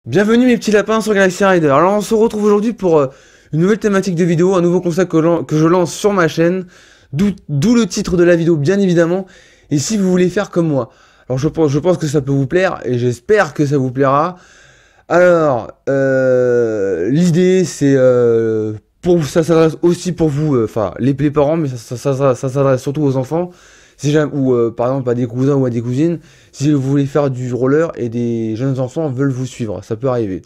Bienvenue mes petits lapins sur Galaxy Rider. Alors on se retrouve aujourd'hui pour une nouvelle thématique de vidéo, un nouveau concept que je lance sur ma chaîne, d'où le titre de la vidéo bien évidemment. Et si vous voulez faire comme moi, alors je pense que ça peut vous plaire et j'espère que ça vous plaira. Alors l'idée c'est ça s'adresse aussi pour vous, enfin les parents, mais ça s'adresse surtout aux enfants. Si jamais, ou par exemple à des cousins ou à des cousines, si vous voulez faire du roller et des jeunes enfants veulent vous suivre, ça peut arriver.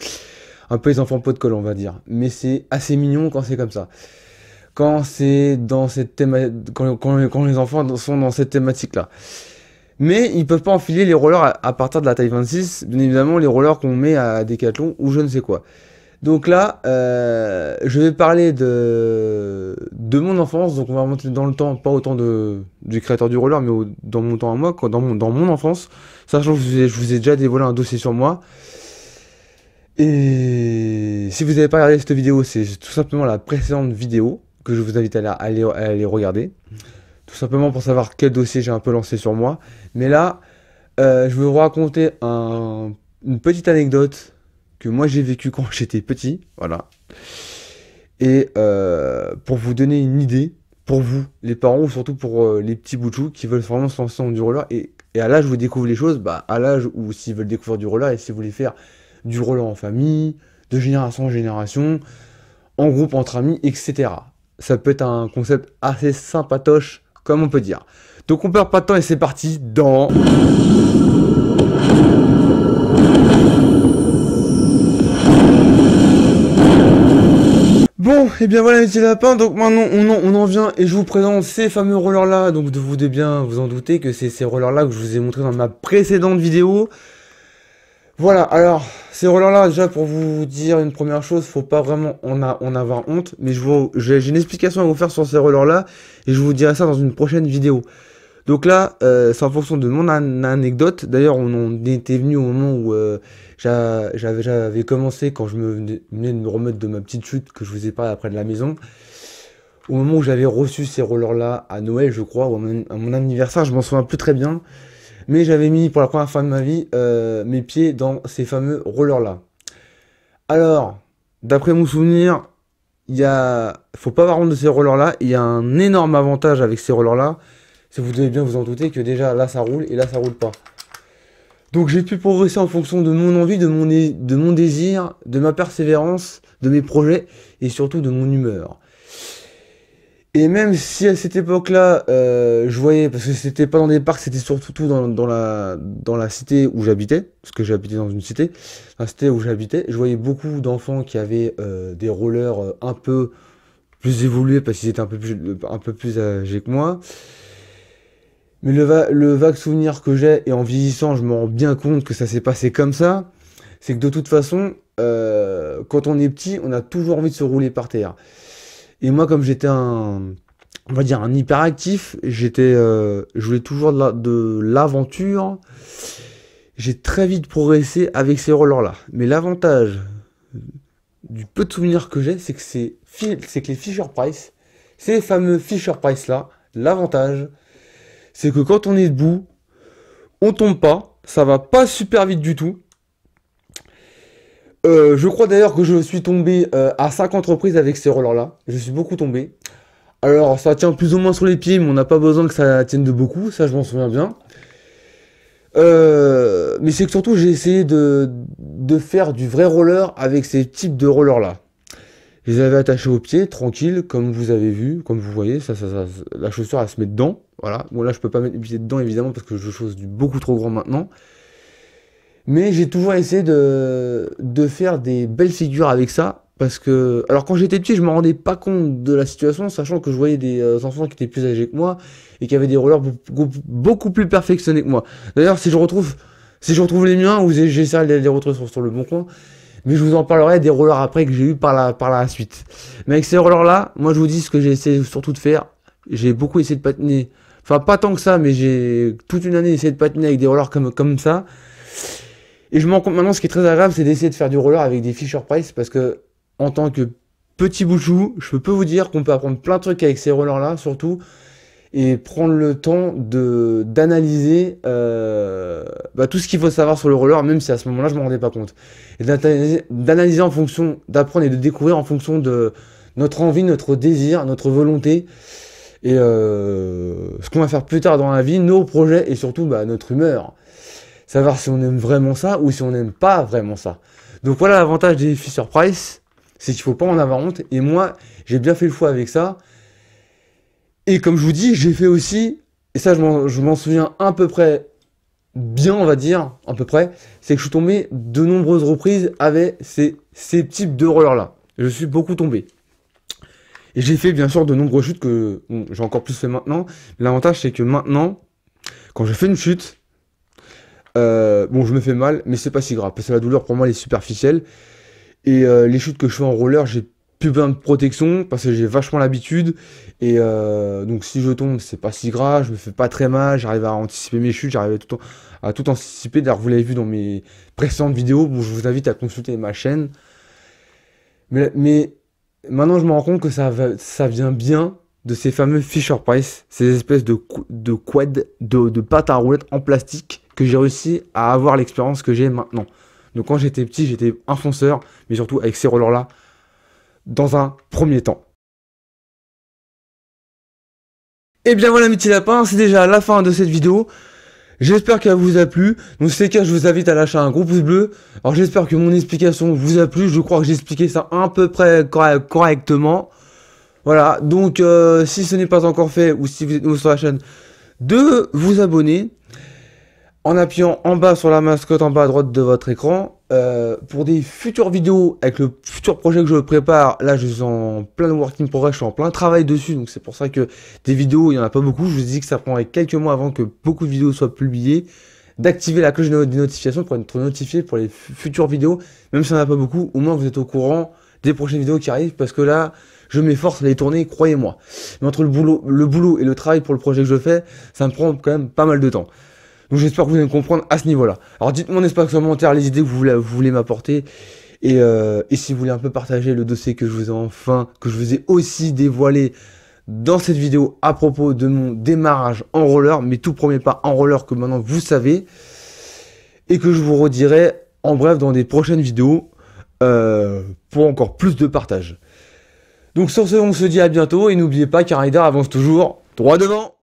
Un peu les enfants pot de colle, on va dire. Mais c'est assez mignon quand c'est comme ça. Quand c'est dans cette thématique, quand les enfants sont dans cette thématique-là. Mais ils peuvent pas enfiler les rollers à partir de la taille 26, bien évidemment les rollers qu'on met à Decathlon ou je ne sais quoi. Donc là, je vais parler de mon enfance, donc on va remonter dans le temps, pas autant du créateur du roller, mais dans mon temps à moi, dans mon enfance, sachant que je vous ai déjà dévoilé un dossier sur moi. Et si vous n'avez pas regardé cette vidéo, c'est tout simplement la précédente vidéo que je vous invite à aller regarder. Tout simplement pour savoir quel dossier j'ai un peu lancé sur moi. Mais là, je vais vous raconter une petite anecdote que moi j'ai vécu quand j'étais petit, voilà. Et pour vous donner une idée, pour vous, les parents, ou surtout pour les petits boutchous qui veulent vraiment se lancer dans du roller, et à l'âge où vous découvrez les choses, bah à l'âge où s'ils veulent découvrir du roller, et si vous voulez faire du roller en famille, de génération en génération, en groupe, entre amis, etc. Ça peut être un concept assez sympatoche, comme on peut dire. Donc on perd pas de temps et c'est parti dans... Bon, et bien voilà mes petits lapins, donc maintenant on en vient et je vous présente ces fameux rollers là, donc vous devez bien vous en douter que c'est ces rollers là que je vous ai montré dans ma précédente vidéo. Voilà, alors ces rollers là, déjà pour vous dire une première chose, faut pas vraiment en avoir honte, mais j'ai une explication à vous faire sur ces rollers là et je vous dirai ça dans une prochaine vidéo. Donc là, c'est en fonction de mon anecdote. D'ailleurs, on en était venu au moment où j'avais commencé, quand je venais de me remettre de ma petite chute que je vous ai parlé après de la maison. Au moment où j'avais reçu ces rollers-là à Noël, je crois, ou à mon anniversaire, je m'en souviens plus très bien. Mais j'avais mis pour la première fois de ma vie mes pieds dans ces fameux rollers-là. Alors, d'après mon souvenir, faut pas avoir honte de ces rollers-là. Il y a un énorme avantage avec ces rollers-là. Si vous devez bien vous en douter que déjà là ça roule et là ça roule pas. Donc j'ai pu progresser en fonction de mon envie, de mon désir, de ma persévérance, de mes projets et surtout de mon humeur. Et même si à cette époque-là, je voyais, parce que c'était pas dans des parcs, c'était surtout dans la cité où j'habitais, parce que j'habitais dans une cité, la cité où j'habitais, je voyais beaucoup d'enfants qui avaient des rollers un peu plus évolués parce qu'ils étaient un peu plus âgés que moi. Mais le vague souvenir que j'ai, et en vieillissant, je me rends bien compte que ça s'est passé comme ça, c'est que de toute façon, quand on est petit, on a toujours envie de se rouler par terre. Et moi, comme j'étais on va dire un hyperactif, je voulais toujours de l'aventure. J'ai très vite progressé avec ces rollers-là. Mais l'avantage du peu de souvenirs que j'ai, c'est que les Fisher Price, ces fameux Fisher Price là, l'avantage, c'est que quand on est debout, on tombe pas, ça va pas super vite du tout. Je crois d'ailleurs que je suis tombé à 50 reprises avec ces rollers-là. Je suis beaucoup tombé. Alors ça tient plus ou moins sur les pieds, mais on n'a pas besoin que ça tienne de beaucoup, ça je m'en souviens bien. Mais c'est que surtout j'ai essayé de faire du vrai roller avec ces types de rollers-là. Je les avais attachés aux pieds, tranquille, comme vous avez vu, comme vous voyez, la chaussure elle se met dedans. Voilà. Bon là je peux pas mettre les pieds dedans évidemment parce que je chose du beaucoup trop grand maintenant. Mais j'ai toujours essayé de faire des belles figures avec ça. Parce que. Alors quand j'étais petit, je me rendais pas compte de la situation, sachant que je voyais des enfants qui étaient plus âgés que moi et qui avaient des rollers beaucoup plus perfectionnés que moi. D'ailleurs, si je retrouve les miens, ou j'essaierai de les retrouver sur le bon coin. Mais je vous en parlerai des rollers après que j'ai eu par la suite. Mais avec ces rollers là, moi je vous dis ce que j'ai essayé surtout de faire. J'ai beaucoup essayé de patiner. Enfin pas tant que ça, mais j'ai toute une année essayé de patiner avec des rollers comme ça. Et je me rends compte maintenant, ce qui est très agréable, c'est d'essayer de faire du roller avec des Fisher Price. Parce que en tant que petit bouchou, je peux vous dire qu'on peut apprendre plein de trucs avec ces rollers là surtout. et prendre le temps de d'analyser tout ce qu'il faut savoir sur le roller, même si à ce moment-là je m'en rendais pas compte. Et d'analyser en fonction, d'apprendre et de découvrir en fonction de notre envie, notre désir, notre volonté, et ce qu'on va faire plus tard dans la vie, nos projets et surtout notre humeur. Savoir si on aime vraiment ça ou si on n'aime pas vraiment ça. Donc voilà l'avantage des Fisher Price, c'est qu'il faut pas en avoir honte. Et moi, j'ai bien fait le choix avec ça. Et comme je vous dis, j'ai fait aussi, et ça je m'en souviens à peu près bien, on va dire, à peu près, c'est que je suis tombé de nombreuses reprises avec ces types de rollers-là. Je suis beaucoup tombé. Et j'ai fait bien sûr de nombreuses chutes que j'ai encore plus fait maintenant. L'avantage c'est que maintenant, quand je fais une chute, bon je me fais mal, mais c'est pas si grave, parce que la douleur pour moi elle est superficielle. Et les chutes que je fais en roller, j'ai plus besoin de protection, parce que j'ai vachement l'habitude. Et donc si je tombe, c'est pas si grave, je me fais pas très mal, j'arrive à anticiper mes chutes, j'arrive à tout anticiper. D'ailleurs vous l'avez vu dans mes précédentes vidéos, bon, je vous invite à consulter ma chaîne. Mais maintenant, je me rends compte que ça vient bien de ces fameux Fisher Price, ces espèces de quad, de pâtes à roulettes en plastique que j'ai réussi à avoir l'expérience que j'ai maintenant. Donc quand j'étais petit, j'étais un fonceur, mais surtout avec ces rollers-là, dans un premier temps. Et bien voilà mes petits lapins, c'est déjà la fin de cette vidéo. J'espère qu'elle vous a plu. Donc si c'est le cas, je vous invite à lâcher un gros pouce bleu. Alors j'espère que mon explication vous a plu. Je crois que j'ai expliqué ça à peu près correctement. Voilà, donc si ce n'est pas encore fait, ou si vous êtes nouveau sur la chaîne, de vous abonner en appuyant en bas sur la mascotte en bas à droite de votre écran. Pour des futures vidéos avec le futur projet que je prépare, là je suis en plein working progress, je suis en plein travail dessus, donc c'est pour ça que des vidéos il n'y en a pas beaucoup. Je vous ai dit que ça prendrait quelques mois avant que beaucoup de vidéos soient publiées, d'activer la cloche des notifications pour être notifié pour les futures vidéos, même si on n'a pas beaucoup, au moins vous êtes au courant des prochaines vidéos qui arrivent, parce que là je m'efforce à les tourner, croyez-moi. Mais entre le boulot et le travail pour le projet que je fais, ça me prend quand même pas mal de temps. Donc j'espère que vous allez me comprendre à ce niveau-là. Alors dites-moi en espace commentaire les idées que vous voulez m'apporter. Et si vous voulez un peu partager le dossier que je vous ai aussi dévoilé dans cette vidéo à propos de mon démarrage en roller, mes tout premiers pas en roller que maintenant vous savez. Et que je vous redirai en bref dans des prochaines vidéos pour encore plus de partage. Donc sur ce, on se dit à bientôt et n'oubliez pas qu'un rider avance toujours droit devant.